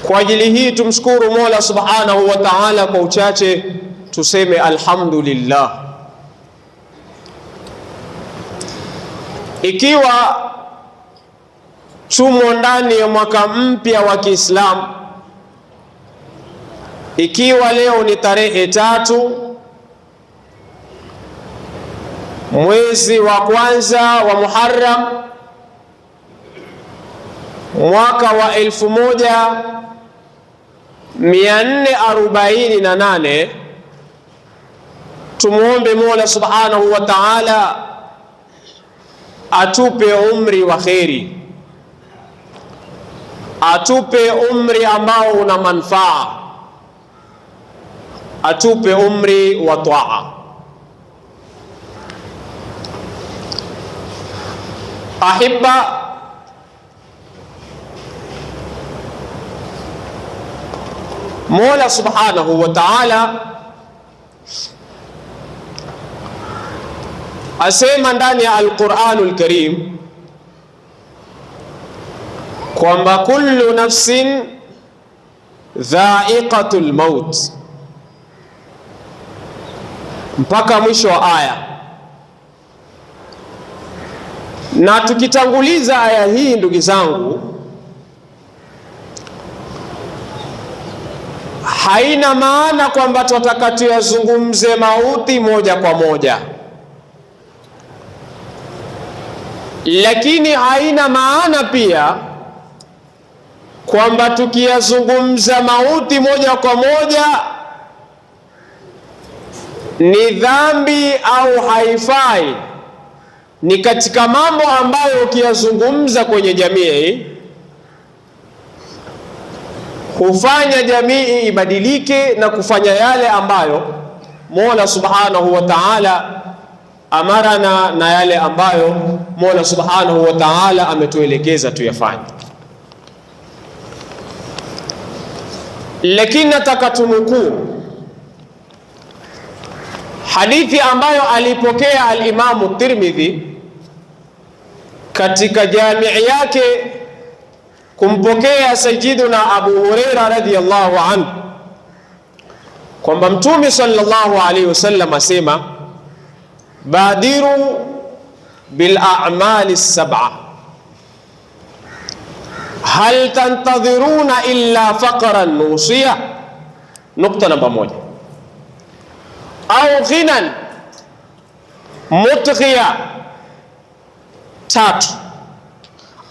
Kwa ajili hii tumshukuru Mola Subhanahu wa Ta'ala. Kwa uchache tuseme alhamdulillah. Ikiwa tumo ndani ya mwaka mpya wa Kiislamu, ikiwa leo ni tarehe 3 mwezi wa kwanza wa Muharram mwaka wa 1448, tumuombe Mola Subhanahu wa Ta'ala atupe umri wa kheri, atupe umri ambao una manufaa, atupe umri wa taa. Ahibba, Mola Subhanahu wa Ta'ala asema ndani ya Al-Qur'anul Karim kwamba kullu nafsin dha'iqatul maut, mpaka mwisho wa aya. Na tukitanguliza aya hii, ndugu zangu, haina maana kwamba tunataka tuyazungumze mauti moja kwa moja, lakini haina maana pia kwamba tukiyazungumza mauti moja kwa moja ni dhambi au haifai. Ni katika mambo ambayo ukiyazungumza kwenye jamii hufanya jamii ibadilike na kufanya yale ambayo Mola Subhanahu wa Ta'ala amarana na yale ambayo Mola Subhanahu wa Ta'ala ametuelekeza tuyafanye. Lakini nataka tunukuu hadithi ambayo alipokea al-Imamu Tirmidhi katika jamii yake kumpokea Sayyiduna Abu Huraira radhiyallahu anhu kwamba Mtume sallallahu alayhi wasallam asema, badiru bil a'mali sab'a hal tantadhiruna illa faqran nusiya. Nukta namba 1, au ghinan mutghiya. 3,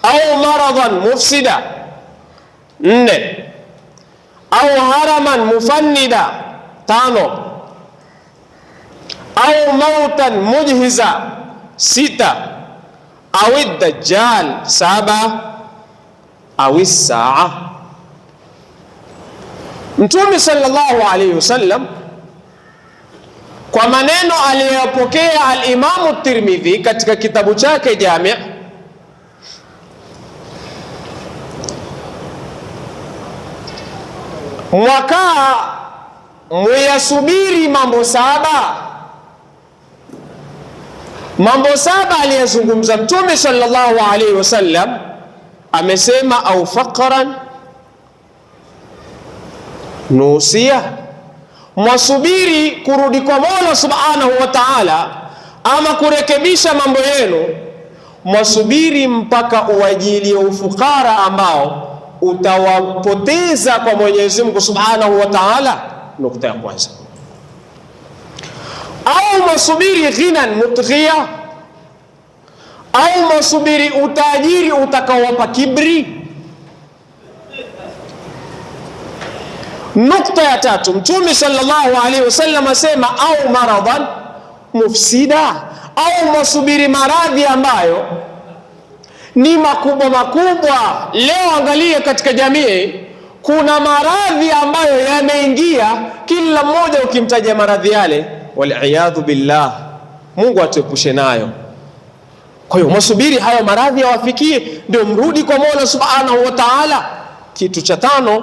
au maradan mufsida. 4, au haraman mufannida. 5, au mautan mujhiza. 6, au ad-dajjal. 7, au as-saa. Mtume sallallahu alayhi wasallam kwa maneno aliyopokea al-Imamu Tirmidhi katika kitabu chake Jami', mwakaa muyasubiri mambo 7. Mambo 7 aliyazungumza Mtume sallallahu alayhi wasallam, amesema au faqran nusia, mwasubiri kurudi kwa Mola Subhanahu wa Ta'ala ama kurekebisha mambo yenu, mwasubiri mpaka uwajilie ufukara ambao utawapoteza kwa Mwenyezi Mungu Subhanahu wa Ta'ala. Nukta ya kwanza. Au mwasubiri ghinan mutghiya, au mwasubiri utajiri utakaowapa kibri. Nukta ya 3, Mtume sallallahu alaihi wasallam asema au maradan mufsida, au mwasubiri maradhi ambayo ni makubwa makubwa. Leo angalia katika jamii kuna maradhi ambayo yameingia, kila mmoja ukimtaja maradhi yale, waliyadhu billah, Mungu atuepushe nayo. Kwa hiyo mwasubiri hayo maradhi yawafikie ndio mrudi kwa Mola Subhanahu wa Ta'ala. Kitu cha 5,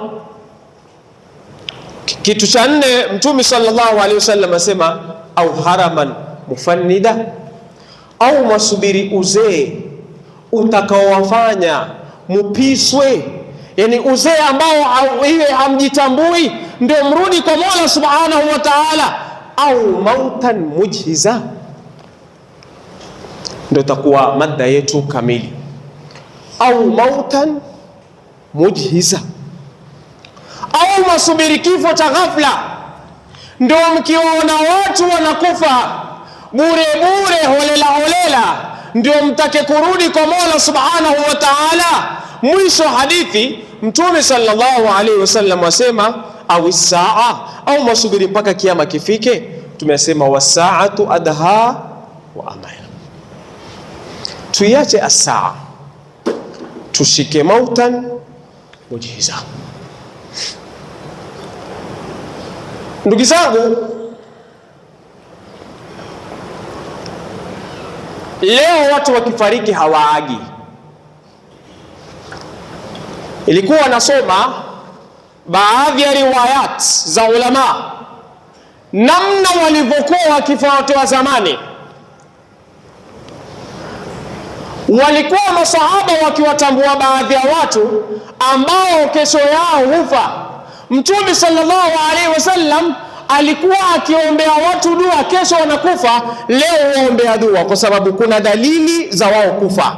kitu cha 4, Mtume sallallahu alaihi wasallam asema au haraman mufannida, au mwasubiri uzee utakaowafanya mupiswe, yani uzee ambao hamjitambui, ndio mrudi kwa Mola subhanahu wa ta'ala, au mautan mujhiza. Ndio takuwa mada yetu kamili, au mautan mujhiza, au masubiri kifo cha ghafla. Ndio mkiona watu wanakufa bure bure, holela holela, ndio mtake kurudi kwa Mola subhanahu wa ta'ala. Mwisho hadithi Mtume sallallahu alaihi wasallam wasema, au saa, au masubiri mpaka kiyama kifike. Tumesema wasaatu adha wa amana. Tuiache as-saa, tushike mautan mujhiza. Ndugu zangu, leo watu wakifariki hawaagi. Ilikuwa nasoma baadhi ya riwayat za ulama, namna walivyokuwa wakifuatiwa zamani. Walikuwa masahaba wakiwatambua baadhi ya watu ambao kesho yao hufa. Mtume sallallahu alaihi wasallam alikuwa akiombea watu dua, kesho wanakufa, leo waombea dua, kwa sababu kuna dalili za wao kufa.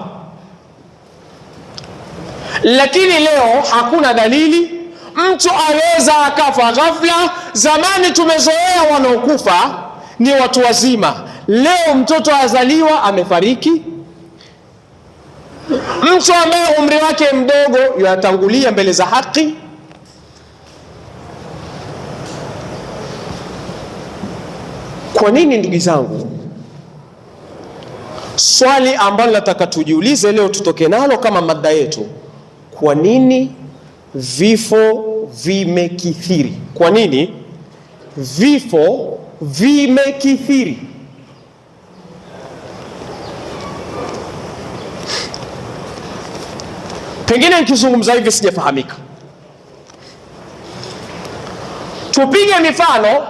Lakini leo hakuna dalili, mtu aweza akafa ghafla. Zamani tumezoea wanaokufa ni watu wazima, leo mtoto azaliwa amefariki. Mtu ambaye umri wake mdogo yatangulia mbele za haki. Kwa nini ndugu zangu? Swali ambalo nataka tujiulize leo, tutoke nalo kama mada yetu. Kwa nini vifo vimekithiri? Kwa nini vifo vimekithiri? Pengine nikizungumza hivi sijafahamika. Tupige mifano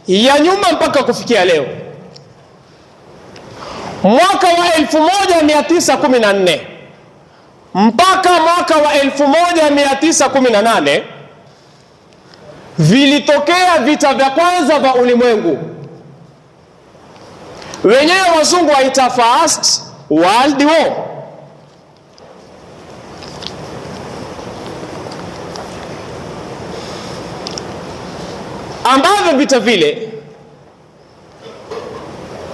ya nyuma mpaka kufikia leo. Mwaka wa 1914 mpaka mwaka wa 1918 vilitokea vita vya kwanza vya ulimwengu, wenyewe wazungu waita First World War. Ambavyo vita vile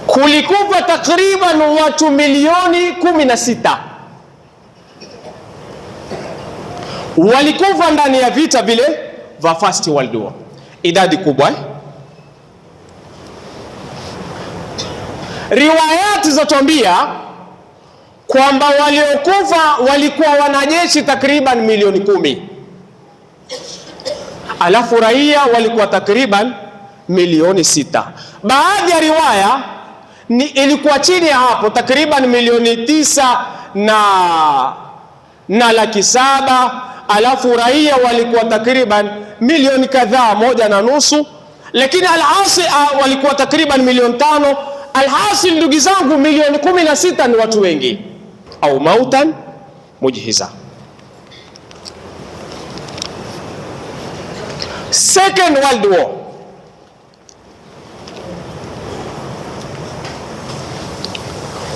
kulikufa takriban watu milioni 16 walikufa ndani ya vita vile vya First World War. Idadi kubwa. Riwayati zatuambia kwamba waliokufa walikuwa wanajeshi takriban milioni 10. Alafu raia walikuwa takriban milioni 6. Baadhi ya riwaya ilikuwa chini ya hapo, takriban milioni 9 na laki 7. Alafu raia walikuwa takriban milioni kadhaa, 1.5. Lakini alhasil walikuwa takriban milioni 5. Alhasil ndugu zangu, milioni 16 ni watu wengi. Au mautan mujhiza. Second World War,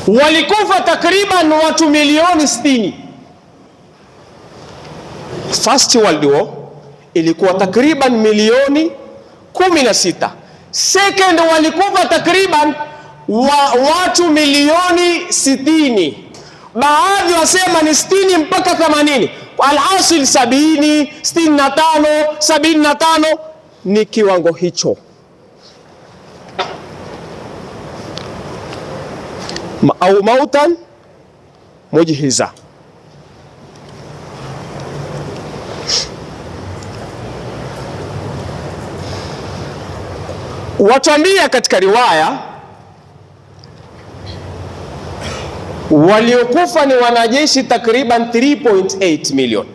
walikufa takriban watu milioni 60. First World War ilikuwa takriban milioni 16. Second walikufa takriban watu milioni 60. Baadhi wasema ni 60 mpaka 80. Alhasil 70, 65, 75 ni kiwango hicho. Au mautan mujhiza. Watuambia katika riwaya waliokufa ni wanajeshi takriban 3.8 million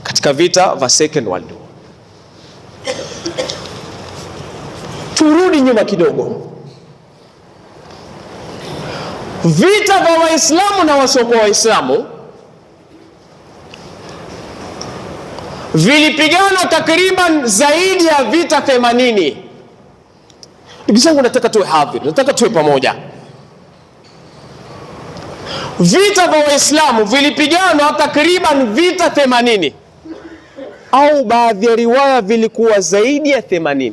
katika vita vya Second World War. Turudi nyuma kidogo. Vita vya Waislamu na wasiokuwa Waislamu vilipigana takriban zaidi ya vita 80. Ndugu zangu, nataka tuwe hadhir, nataka tuwe pamoja. Vita vya Waislamu vilipigana takriban vita 80, au baadhi ya riwaya vilikuwa zaidi ya 80,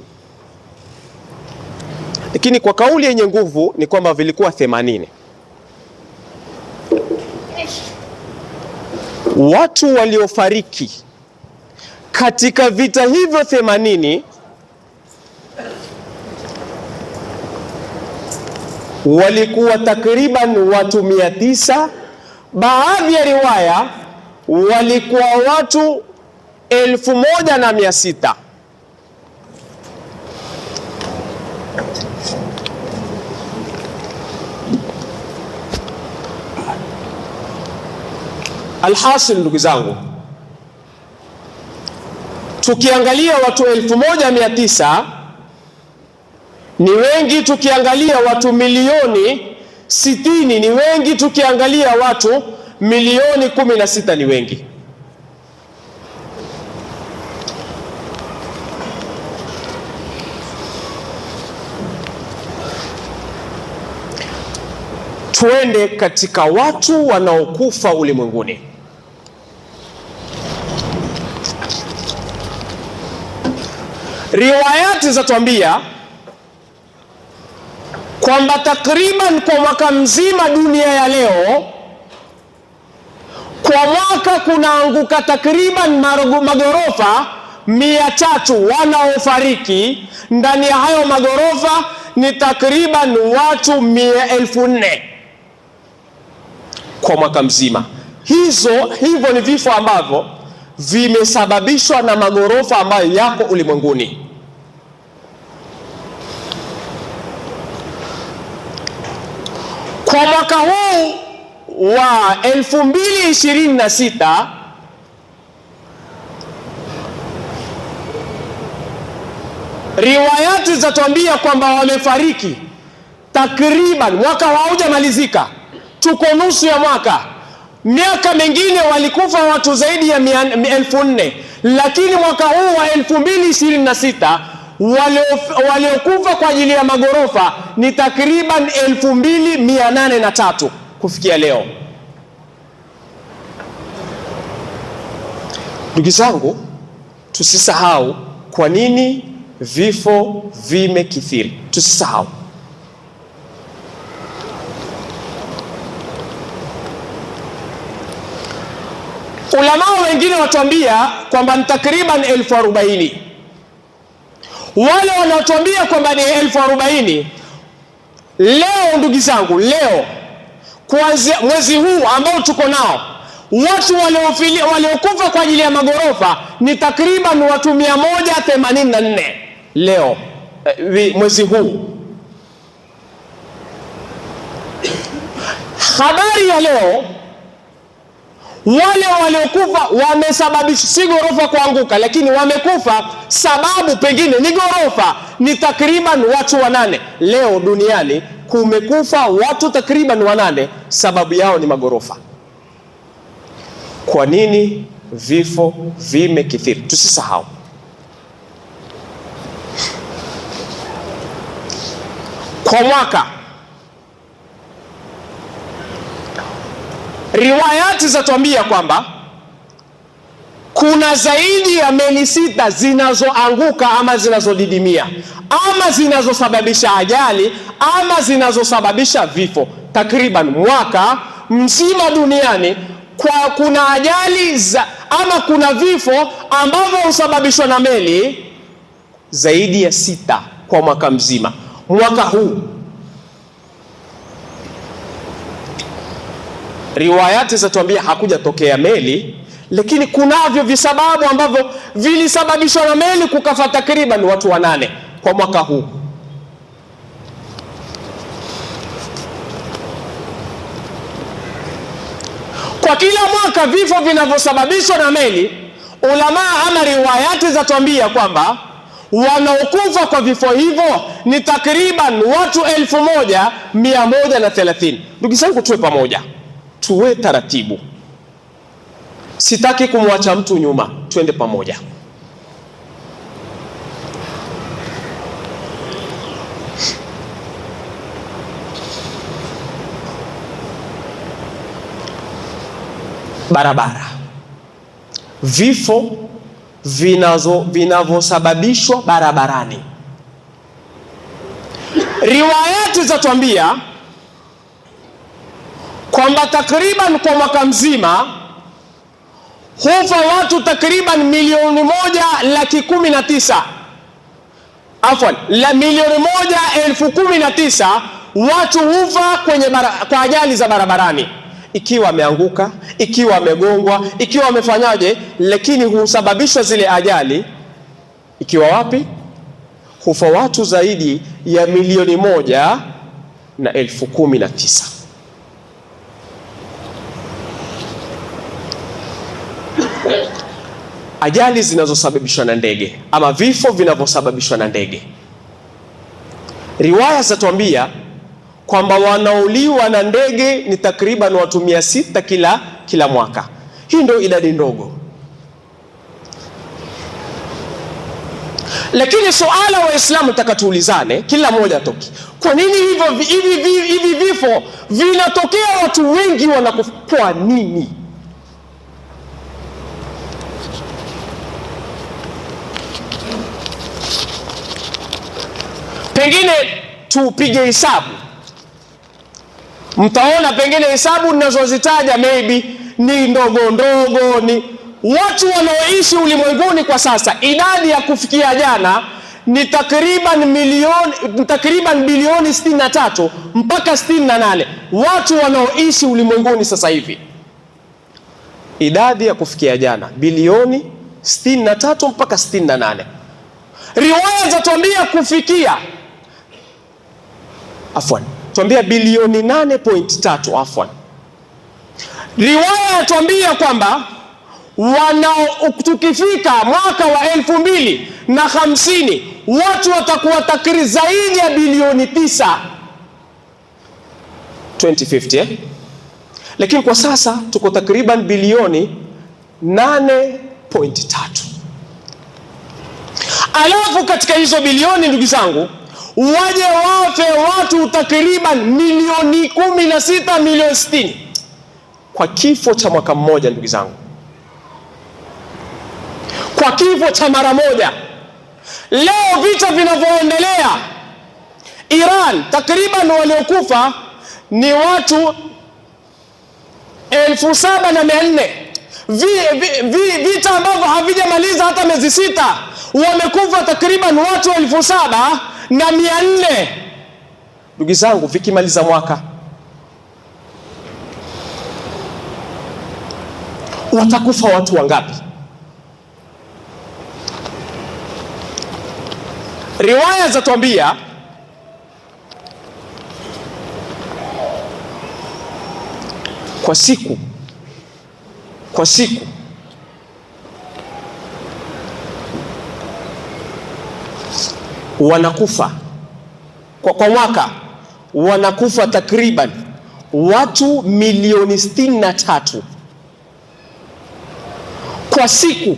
lakini kwa kauli yenye nguvu ni kwamba vilikuwa 80. Watu waliofariki katika vita hivyo 80 walikuwa takriban watu 900. Baadhi ya riwaya walikuwa watu 1600. Alhasil, ndugu zangu, tukiangalia watu 1900 ni wengi, tukiangalia watu milioni 60 ni wengi, tukiangalia watu milioni 16 ni wengi. Tuende katika watu wanaokufa ulimwenguni. Riwayati zatuambia kwamba takriban kwa mwaka mzima dunia ya leo, kwa mwaka kunaanguka takriban magorofa 300 wanaofariki. Ndani ya hayo magorofa ni takriban watu 4,000 kwa mwaka mzima. Hivyo ni vifo ambavyo vimesababishwa na magorofa ambayo yako ulimwenguni. Kwa mwaka huu wa 2026 riwayati zatuambia kwamba wamefariki takriban, mwaka haujamalizika, tuko nusu ya mwaka. Miaka mingine walikufa watu zaidi ya 4,000, lakini mwaka huu wa 2026 waliokufa kwa ajili ya magorofa ni takriban 2,803 kufikia leo. Ndugu zangu, tusisahau kwa nini vifo vimekithiri. Tusisahau. Ulama wengine watuambia kwamba ni takriban 40,000. Wale wanaotuambia kwamba ni 40,000, leo ndugu zangu, leo kuanzia mwezi huu ambao tuko nao, watu waliokufa kwa ajili ya magorofa ni takriban watu 184 leo, mwezi huu. Habari ya leo, wale waliokufa wamesababisha si gorofa kuanguka, lakini wamekufa sababu pengine ni gorofa, ni takriban watu 8. Leo duniani kumekufa watu takriban 8, sababu yao ni magorofa. Kwa nini vifo vimekithiri? Tusisahau. Kwa mwaka riwayati zatuambia kwamba kuna zaidi ya meli 6 zinazoanguka ama zinazodidimia ama zinazosababisha ajali ama zinazosababisha vifo. Takriban mwaka mzima duniani kuna ajali ama kuna vifo ambavyo husababishwa na meli zaidi ya 6 kwa mwaka mzima. Mwaka huu riwayati zatuambia hakujatokea meli, lakini kunavyo visababu ambavyo vilisababishwa na meli kukafa takriban watu 8 kwa mwaka huu. Kwa kila mwaka vifo vinavyosababishwa na meli, ulama ama riwayati zatuambia kwamba wanaokufa kwa vifo hivyo ni takriban watu 1130. Ndugu zangu, tuwe pamoja, tuwe taratibu. Sitaki kumwacha mtu nyuma, twende pamoja. Barabara, vifo vinavyosababishwa barabarani. Riwayati zatuambia kwamba takriban kwa mwaka mzima hufa watu takriban 1,19,000. Afwan, milioni 1,19,000 watu hufa kwa ajali za barabarani, ikiwa ameanguka, ikiwa amegongwa, ikiwa amefanyaje, lakini husababishwa zile ajali ikiwa wapi? Hufa watu zaidi ya 1,19,000. Ajali zinazosababishwa na ndege ama vifo vinavyosababishwa na ndege, riwaya zatuambia kwamba wanaouliwa na ndege ni takriban watu 600 kila mwaka. Hii ndio idadi ndogo, lakini suala Waislamu takatuulizane, kila mmoja toki, kwa nini hivi vifo vinatokea, watu wengi wanakufa, kwa nini? Pengine tupige hesabu, mtaona pengine hesabu ninazozitaja maybe ni ndogo, ni watu wanaoishi ulimwenguni kwa sasa. Idadi ya kufikia jana ni takriban bilioni 63 mpaka 68 watu wanaoishi ulimwenguni sasa hivi. Idadi ya kufikia jana bilioni 63 mpaka 68. Riwaya zatuambia kufikia tuambia bilioni 8.3 afwan. Riwaya yatuambia kwamba tukifika mwaka wa 2050 watu watakuwa takriban zaidi ya bilioni 9 2050 lakini kwa sasa tuko takriban bilioni 8.3. Alafu katika hizo bilioni, ndugu zangu, waje wafe watu takriban milioni 16, milioni 60 kwa kifo cha mwaka mmoja. Ndugu zangu, kwa kifo cha mara moja. Leo vita vinavyoendelea Iran, takriban waliokufa ni watu 7,400. Vita ambavyo havijamaliza hata miezi 6 wamekufa takriban watu 7,400. Ndugu zangu, vikimaliza mwaka watakufa watu wangapi? Riwaya zatuambia kwa siku wanakufa kwa mwaka wanakufa takriban watu milioni 63 kwa siku.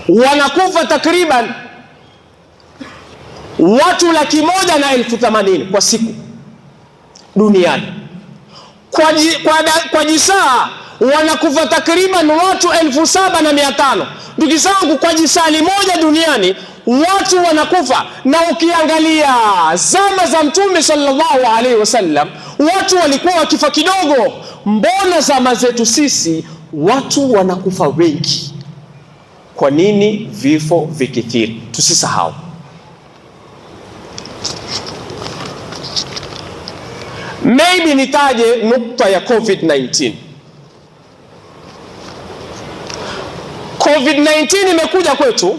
Wanakufa takriban watu 180,000 kwa siku duniani. Kwa jisaa wanakufa takriban watu 7,500. Ndugu zangu, kwa jisali moja duniani watu wanakufa. Na ukiangalia zama za Mtume sallallahu alaihi wasallam watu walikuwa wakifa kidogo. Mbona zama zetu sisi watu wanakufa wengi? Kwa nini vifo vikithiri? Tusisahau, maybe nitaje nukta ya COVID-19. COVID-19 imekuja kwetu,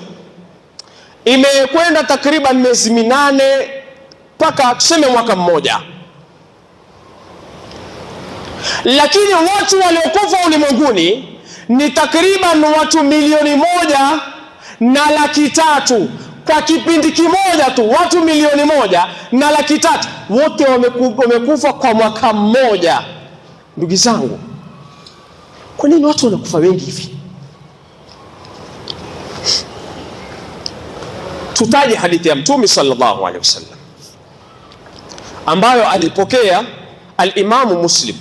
imekwenda takriban miezi 8 mpaka tuseme mwaka mmoja, lakini watu waliokufa ulimwenguni ni takriban watu milioni 1,300,000 kwa kipindi kimoja tu. Watu milioni 1,300,000 wote wamekufa kwa mwaka mmoja. Ndugu zangu, Kwa nini watu wanakufa wengi hivi? Tutaje hadithi ya Mtume sallallahu alaihi wasallam ambayo alipokea al-Imamu Muslim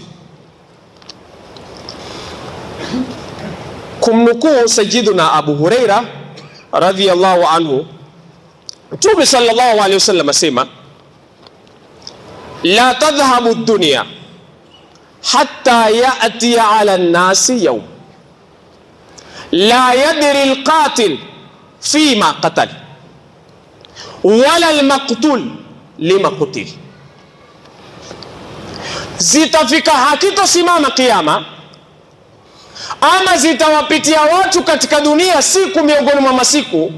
kumnukuu Sayyiduna Abu Huraira radhiyallahu anhu. Mtume sallallahu alaihi wasallam asema, la tadhhabu ad-dunya hatta ya'ti ala an-nasi yawm la yadri al-qatil fima qatal wala al-maqtul lima qutil. Zitafika, hakitosimama kiyama ama zitawapitia watu katika dunia siku miongoni mwa masiku,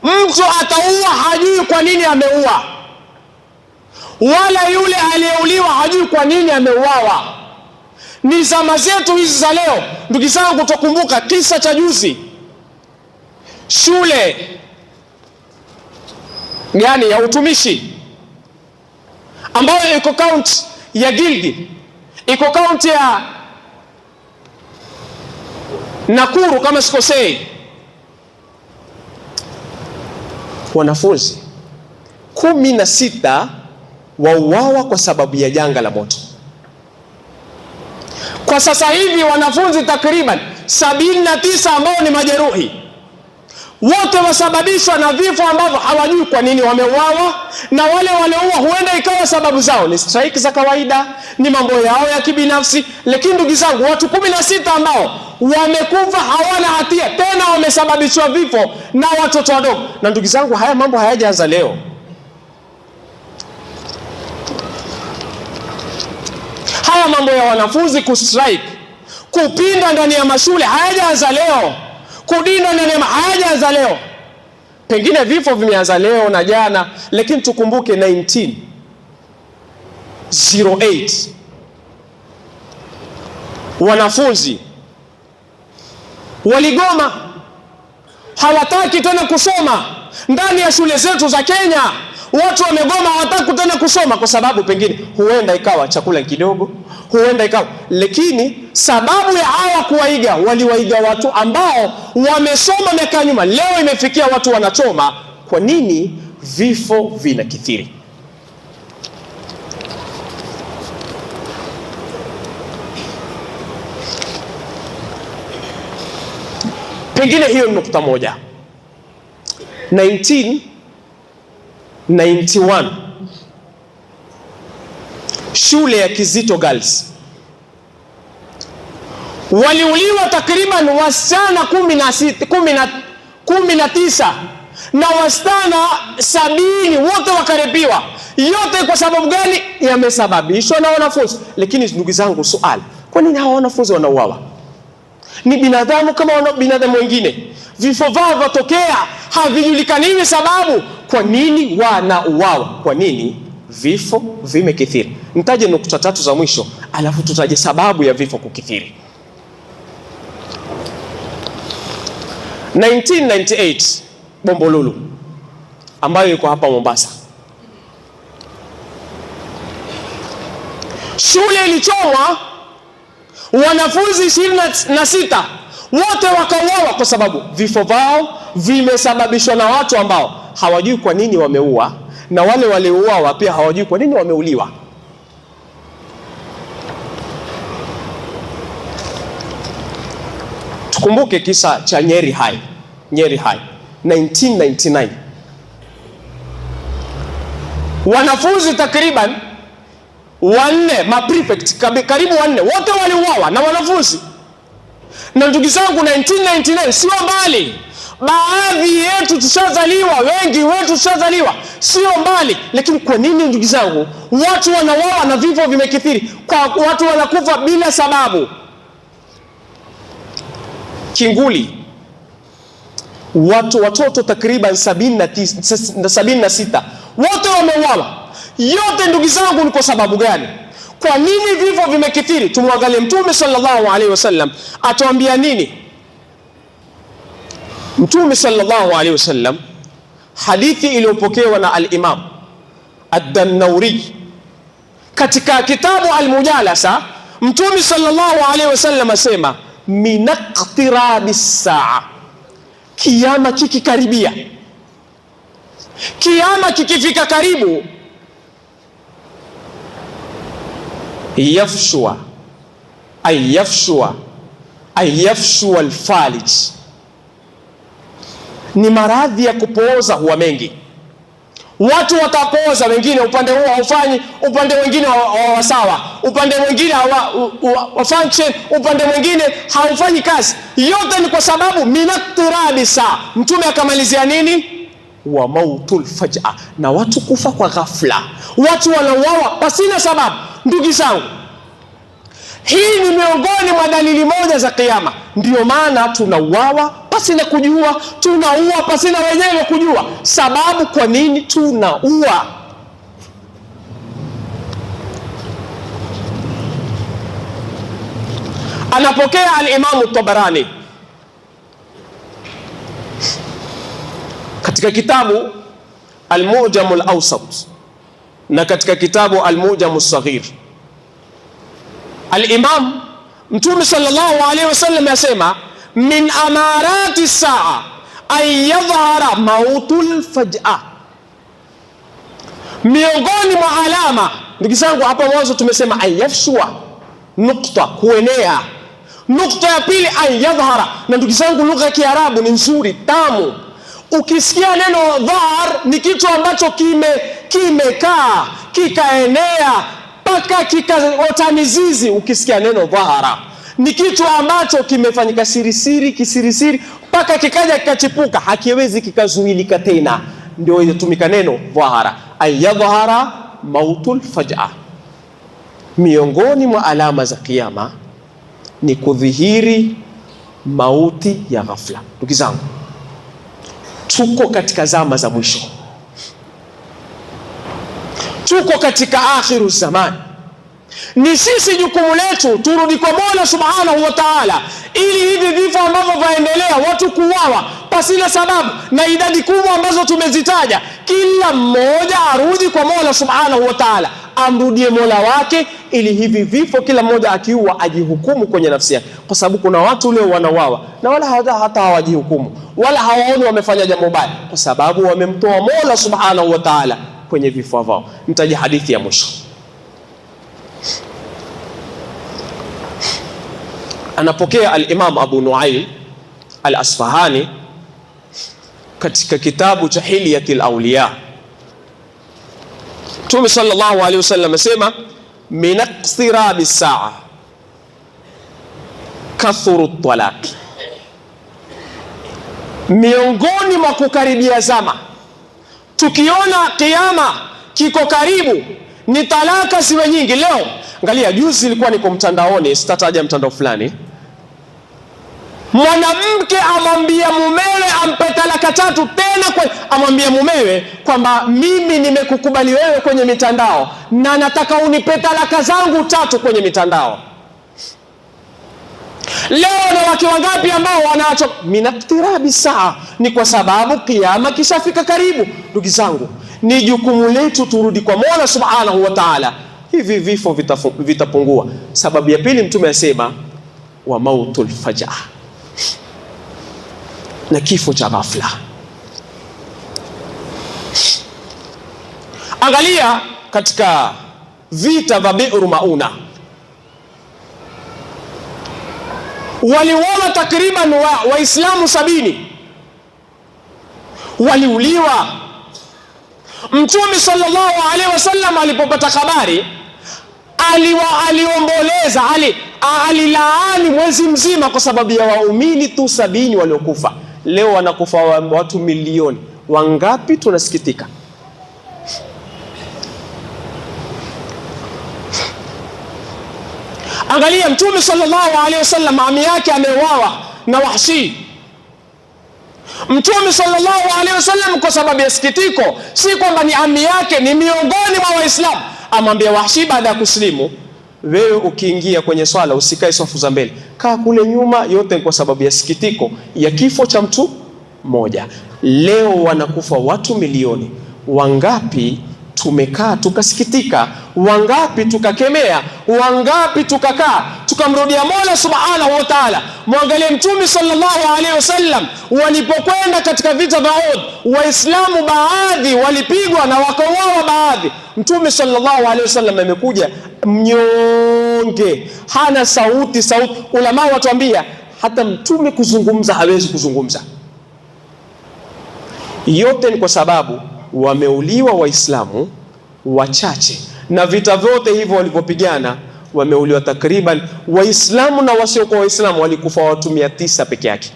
mtu ataua hajui kwa nini ameua, wala yule aliyeuliwa hajui kwa nini ameuawa. Ni zama zetu hizi za leo, ndugu zangu. Tutakumbuka kisa cha juzi, shule gani ya utumishi ambayo iko kaunti ya Gilgil, iko kaunti ya Nakuru kama sikosei. Wanafunzi 16 wauawa kwa sababu ya janga la moto. Kwa sasa hivi wanafunzi takriban 79 ambao ni majeruhi, wote wasababishwa na vifo ambavyo hawajui kwa nini wameuawa, na wale walioua huenda ikawa sababu zao ni strike za kawaida, ni mambo yao ya kibinafsi. Lakini ndugu zangu, watu 16 ambao wamekufa hawana hatia, tena wamesababishwa vifo na watoto wadogo. Na ndugu zangu, haya mambo hayajaanza leo. Haya mambo ya wanafunzi kustrike, kupinda ndani ya mashule hayajaanza leo. Kudinda ndani ya hayajaanza leo. Pengine vifo vimeanza leo na jana, lakini tukumbuke 1908 wanafunzi waligoma, hawataki tena kusoma ndani ya shule zetu za Kenya. Watu wamegoma, hawataki tena kusoma kwa sababu pengine huenda ikawa chakula kidogo, huenda ikawa, lakini sababu ya hawa kuwaiga, waliwaiga watu ambao wamesoma miaka nyuma. Leo imefikia watu wanachoma. Kwa nini vifo vinakithiri? Pengine hiyo ni nukta moja. 1991 shule ya Kizito Girls waliuliwa takriban wasichana 19 na wasichana 70 wote wakarepiwa. Yote kwa sababu gani? Yamesababishwa na wanafunzi. Lakini ndugu zangu, swali, kwa nini hawa wanafunzi wanauawa? Ni binadamu kama binadamu wengine. Vifo vyao vyatokea, havijulikani sababu. Kwa nini wanauawa? Kwa nini vifo vimekithiri? Nitaje nukta 3 za mwisho, alafu tutaje sababu ya vifo kukithiri. 1998 Bombolulu ambayo iko hapa Mombasa, shule ilichomwa, wanafunzi 26 wote wakauawa kwa sababu vifo vao vimesababishwa na watu ambao hawajui kwa nini wameua, na wale waliouawa pia hawajui kwa nini wameuliwa. Tukumbuke kisa cha Nyeri High 1999. Wanafunzi takriban 4, maprefect karibu 4 wote waliuawa na wanafunzi. Na ndugu zangu, 1999 sio mbali. Baadhi yetu tushazaliwa, wengi wetu tushazaliwa, sio mbali. Lakini kwa nini ndugu zangu watu wanauawa na vifo vimekithiri? Kwa watu wanakufa bila sababu. Kinguli, watoto takriban 76 wote wameuawa. Yote ndugu zangu ni kwa sababu gani? Kwa nini vifo vimekithiri? Tumwangalie Mtume sallallahu alaihi wasallam atuambia nini. Mtume sallallahu alaihi wasallam, hadithi iliyopokewa na al-Imam ad-Dannauri katika kitabu al-Mujalasa, Mtume sallallahu alaihi wasallam asema minaqtirabi saa, kiyama kikikaribia, kiyama kikifika karibu, yafshua alfalij, ni maradhi ya kupooza huwa mengi. Watu watapooza, wengine upande huo haufanyi, upande mwingine hawasawa, upande mwingine function, upande mwingine haufanyi kazi. Yote ni kwa sababu minaktirabi saa. Mtume akamalizia nini? Wa mautul faj'a, na watu kufa kwa ghafla, watu wanauawa pasina sababu. Ndugu zangu, hii ni miongoni mwa dalili moja za kiyama. Ndio maana tunauawa pasina kujua, tunaua pasina wenyewe kujua sababu kwa nini tunaua. Anapokea al-Imam Tabarani katika kitabu Al-Mu'jam al-Awsat na katika kitabu Al-Mu'jam as-Saghir, al-Imam Mtume sallallahu alaihi wasallam yasema min amarati saa an yadhhara mautul faj'a, miongoni mwa alama. Ndugu zangu, hapa mwanzo tumesema ayafshua, nukta, kuenea. Nukta ya pili ayadhhara. Na ndugu zangu, lugha ya Kiarabu ni nzuri, tamu. Ukisikia neno dhahar, ni kitu ambacho kimekaa kikaenea mpaka kikaota mizizi. Ukisikia neno dhahara, ni kitu ambacho kimefanyika kisirisiri mpaka kikaja kikachipuka, hakiwezi kikazuilika tena. Ndio inatumika neno dhahara, ayadhhara mautul faj'a. Miongoni mwa alama za kiyama ni kudhihiri mauti ya ghafla. Ndugu zangu, tuko katika zama za mwisho, tuko katika akhiru zaman. Ni sisi jukumu letu turudi kwa Mola Subhanahu wa Ta'ala, ili hivi vifo ambavyo vaendelea, watu kuuawa pasina sababu, na idadi kubwa ambazo tumezitaja, kila mmoja arudi kwa Mola Subhanahu wa Ta'ala, amrudie Mola wake, ili hivi vifo kila mmoja akiua ajihukumu kwenye nafsi yake. Kwa sababu kuna watu leo wanauawa na wala hata hawajihukumu wala hawaoni wamefanya jambo baya, kwa sababu wamemtoa Mola Subhanahu wa Ta'ala kwenye vifo vyao. Nitaje hadithi ya mwisho. Anapokea al-Imam Abu Nuaym al-Asfahani katika kitabu cha Hilyatul Awliya. Mtume sallallahu alaihi wasallam asema min iqtirabi saa kathuru talaq, miongoni mwa kukaribia zama, tukiona kiyama kiko karibu, ni talaka ziwe nyingi. Leo angalia, juzi nilikuwa niko mtandaoni, sitataja mtandao fulani, mwanamke amwambia mumewe ampe talaka 3 tena, amwambia mumewe kwamba mimi nimekukubali wewe kwenye mitandao na nataka unipe talaka zangu 3 kwenye mitandao. Leo na wake wangapi ambao wanaacho minaktirabi saa? Ni kwa sababu kiyama kishafika karibu. Ndugu zangu, ni jukumu letu turudi kwa Mola Subhanahu wa Ta'ala, hivi vifo vitapungua. Sababu ya pili, Mtume asema wa mautul faj'a, na kifo cha ghafla. Angalia katika vita vya Bi'r Mauna, waliuawa takriban Waislamu 70 waliuliwa. Mtume sallallahu alaihi wasallam alipopata habari aliomboleza, alilaani mwezi mzima kwa sababu ya waumini tu 70 waliokufa. Leo wanakufa watu milioni. Wangapi tunasikitika. Angalia, Mtume sallallahu alaihi wasallam ami yake ameuawa na Wahshi. Mtume sallallahu alaihi wasallam kwa sababu ya sikitiko, si kwamba ni ami yake, ni miongoni mwa Waislamu, amwambia Wahshi baada ya kuslimu, wewe ukiingia kwenye swala usikae safu za mbele, kaa kule nyuma. Yote kwa sababu ya sikitiko ya kifo cha mtu mmoja. Leo wanakufa watu milioni. Wangapi tumekaa tukasikitika wangapi tukakemea, wangapi tukakaa tukamrudia Mola Subhanahu wa Ta'ala. Mwangalie Mtume sallallahu alaihi wasallam walipokwenda katika vita vya Uhud, Waislamu baadhi walipigwa na wakauawa baadhi. Mtume sallallahu alaihi wasallam amekuja mnyonge, hana sauti. Ulama watuambia hata Mtume kuzungumza hawezi kuzungumza. Yote ni kwa sababu wameuliwa Waislamu wachache, na vita vyote hivyo walivyopigana wameuliwa takriban Waislamu na wasiokuwa Waislamu walikufa watu 900 peke yake.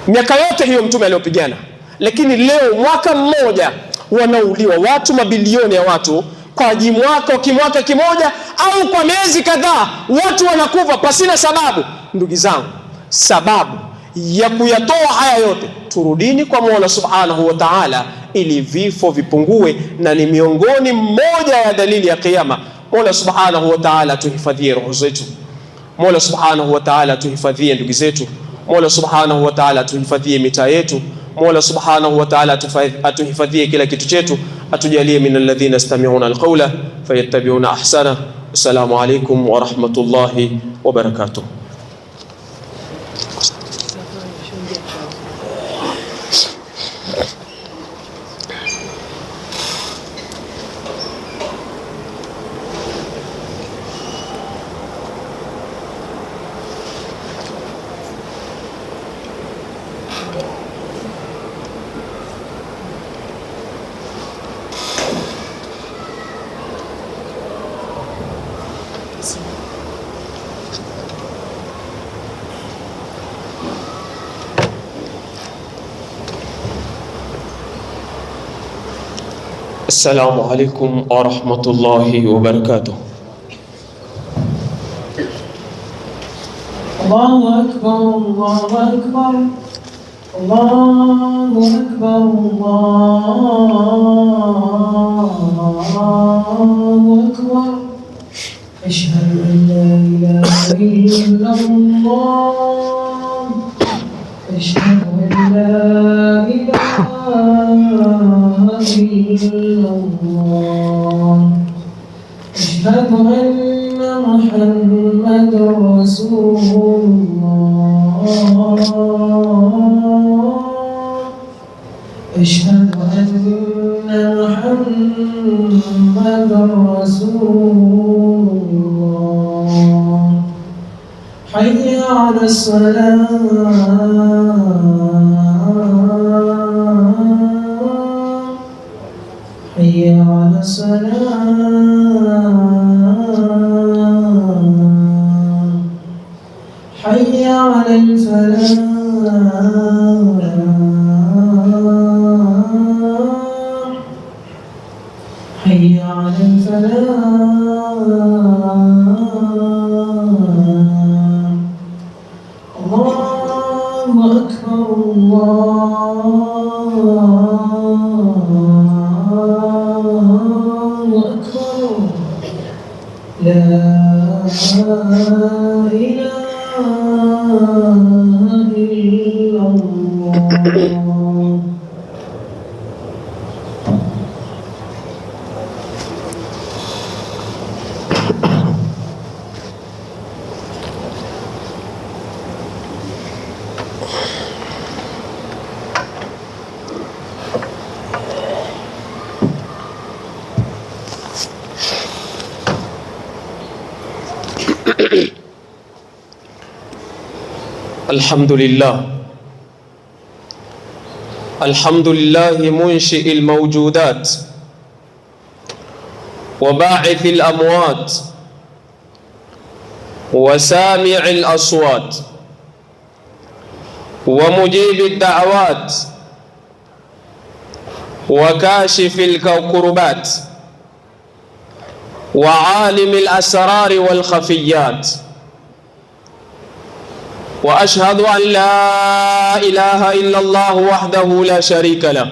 Miaka yote hiyo Mtume aliyopigana, lakini leo mwaka mmoja wanauliwa watu, mabilioni ya watu kwa mwaka kimoja au kwa miezi kadhaa, watu wanakufa pasina sababu. Ndugu zangu, sababu ya kuyatoa haya yote, turudini kwa Mola Subhanahu wa Ta'ala ili vifo vipungue, na ni miongoni mmoja ya dalili ya kiyama. Mola Subhanahu wa Ta'ala tuhifadhie roho zetu. Mola Subhanahu wa Ta'ala tuhifadhie ndugu zetu. Mola Subhanahu wa Ta'ala tuhifadhie mitaa yetu. Mola Subhanahu wa Ta'ala atuhifadhie kila kitu chetu, atujalie min alladhina yastami'una alqawla fayattabi'una ahsana. Assalamu alaykum wa rahmatullahi wa barakatuh. السلام عليكم ورحمة الله وبركاته. الله أكبر الله أكبر الله أكبر الله أكبر. أشهد أن لا إله إلا الله أشهد أن لا إله إلا الله أشهد أن محمدا رسول الله أشهد أن محمدا رسول الله. حي على الصلاة حي على الصلاة حي على الفلاح حي على الفلاح. الله أكبر الله أكبر. لا إله إلا الله. الحمد لله منشئ الموجودات وباعث الأموات وسامع الأصوات ومجيب الدعوات وكاشف الكربات وعالم الأسرار والخفيات. وأشهد أن لا إله إلا الله وحده لا شريك له،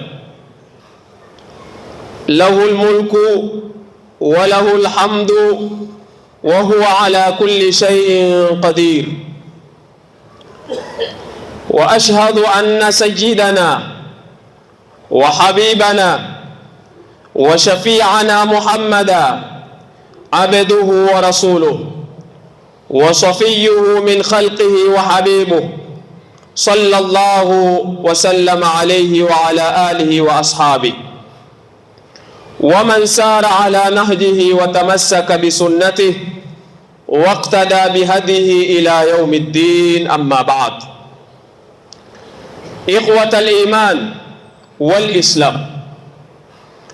له الملك وله الحمد وهو على كل شيء قدير. وأشهد أن سيدنا وحبيبنا وشفيعنا محمدا عبده ورسوله وصفيه من خلقه وحبيبه صلى الله وسلم عليه وعلى آله وأصحابه ومن سار على نهجه وتمسك بسنته واقتدى بهديه إلى يوم الدين. أما بعد، إخوة الإيمان والإسلام،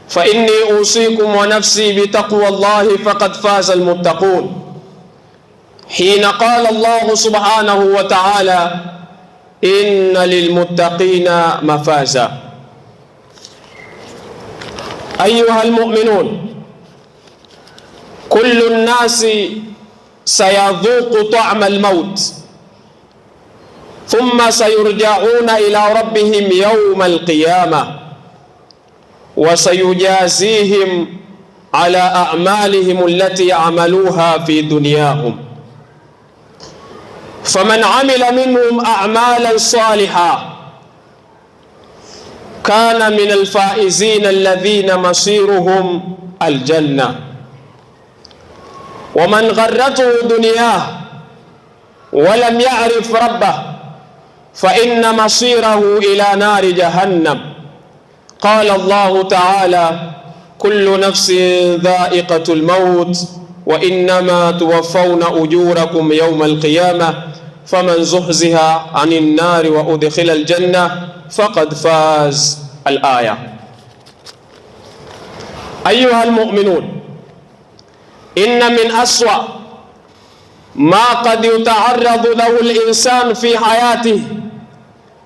فإني أوصيكم ونفسي بتقوى الله فقد فاز المتقون، حين قال الله سبحانه وتعالى: إن للمتقين مفازا. أيها المؤمنون، كل الناس سيذوق طعم الموت، ثم سيرجعون إلى ربهم يوم القيامة وسيجازيهم على أعمالهم التي عملوها في دنياهم. فمن عمل منهم أعمالا صالحة كان من الفائزين الذين مصيرهم الجنة، ومن غرته دنياه ولم يعرف ربه فإن مصيره إلى نار جهنم. قال الله تعالى: كل نفس ذائقة الموت وإنما توفون أجوركم يوم القيامة فمن زحزح عن النار وأدخل الجنة فقد فاز. الآية. أيها المؤمنون، إن من أسوأ ما قد يتعرض له الإنسان في حياته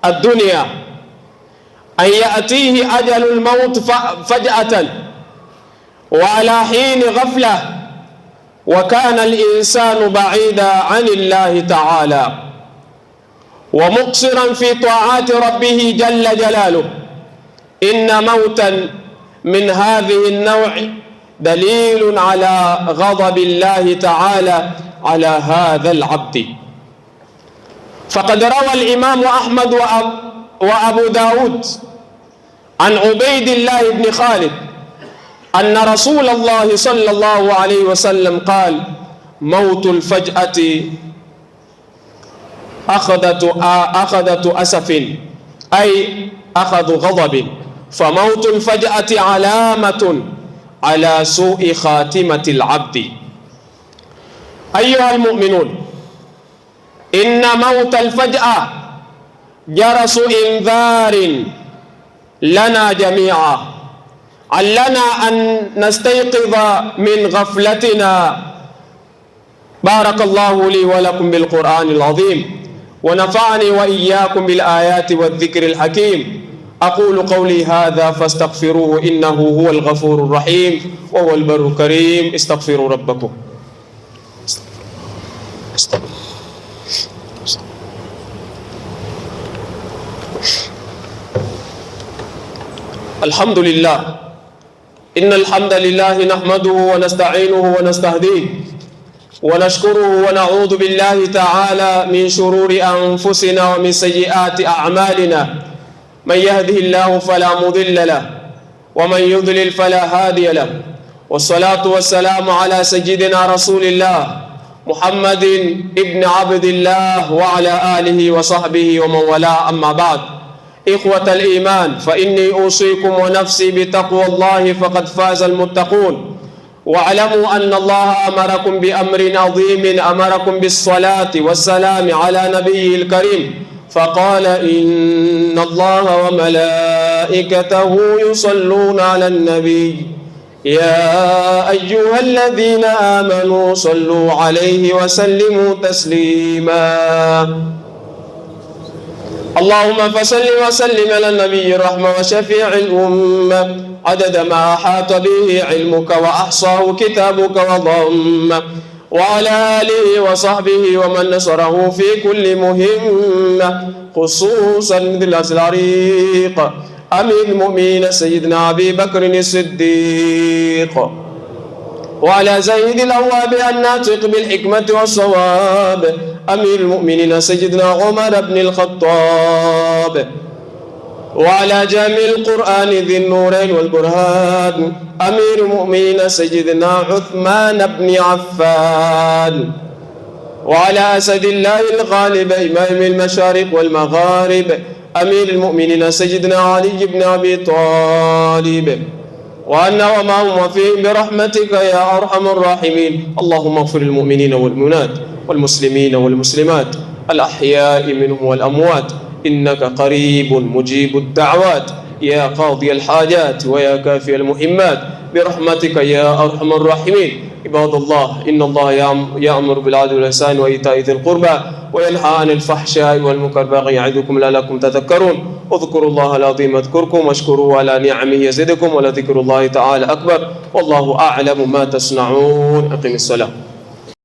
الدنيا أن يأتيه أجل الموت فجأة وعلى حين غفلة، وكان الإنسان بعيدا عن الله تعالى ومقصرا في طاعات ربه جل جلاله. إن موتا من هذه النوع دليل على غضب الله تعالى على هذا العبد. فقد روى الإمام أحمد وأبو داود عن عبيد الله بن خالد أن رسول الله صلى الله عليه وسلم قال: موت الفجأة أخذة أسف، أي أخذ غضب، فموت الفجأة علامة على سوء خاتمة العبد. أيها المؤمنون، إن موت الفجأة جرس إنذار لنا جميعا، علنا أن نستيقظ من غفلتنا. بارك الله لي ولكم بالقرآن العظيم، ونفعني وإياكم بالآيات والذكر الحكيم. أقول قولي هذا فاستغفروه إنه هو الغفور الرحيم وهو البر الكريم. استغفروا ربكم. الحمد لله، إن الحمد لله نحمده ونستعينه ونستهديه ونشكره ونعوذ بالله تعالى من شرور أنفسنا ومن سيئات أعمالنا. من يهده الله فلا مضل له ومن يضلل فلا هادي له، والصلاة والسلام على سيدنا رسول الله محمد ابن عبد الله وعلى آله وصحبه ومن والاه. أما بعد، إخوة الإيمان، فإني أوصيكم ونفسي بتقوى الله فقد فاز المتقون. واعلموا أن الله أمركم بأمر عظيم، أمركم بالصلاة والسلام على نبيه الكريم، فقال: إن الله وملائكته يصلون على النبي يا أيها الذين آمنوا صلوا عليه وسلموا تسليما. اللهم فصل وسلم على النبي الرحمة وشفيع الأمة عدد ما أحاط به علمك وأحصاه كتابك وضمه، وعلى آله وصحبه ومن نصره في كل مهمة، خصوصا مثل العريق أمير المؤمنين سيدنا أبي بكر الصديق، وعلى زيد الأواب الناطق بالحكمة والصواب أمير المؤمنين سيدنا عمر بن الخطاب، وعلى جامع القرآن ذي النورين والبرهان أمير المؤمنين سيدنا عثمان بن عفان، وعلى أسد الله الغالب إمام المشارق والمغارب أمير المؤمنين سيدنا علي بن أبي طالب، وأنا ومعهم وفيهم برحمتك يا أرحم الراحمين. اللهم اغفر للمؤمنين والمؤمنات والمسلمين والمسلمات الأحياء منهم والأموات، إنك قريب مجيب الدعوات يا قاضي الحاجات ويا كافي المهمات برحمتك يا أرحم الراحمين. عباد الله، إن الله يأمر بالعدل والإحسان وإيتاء ذي القربى وينهى عن الفحشاء والمنكر والبغي يعظكم لعلكم تذكرون. اذكروا الله العظيم اذكركم واشكروه على نعمه يزدكم ولذكر الله تعالى أكبر والله أعلم ما تصنعون. أقم الصلاة.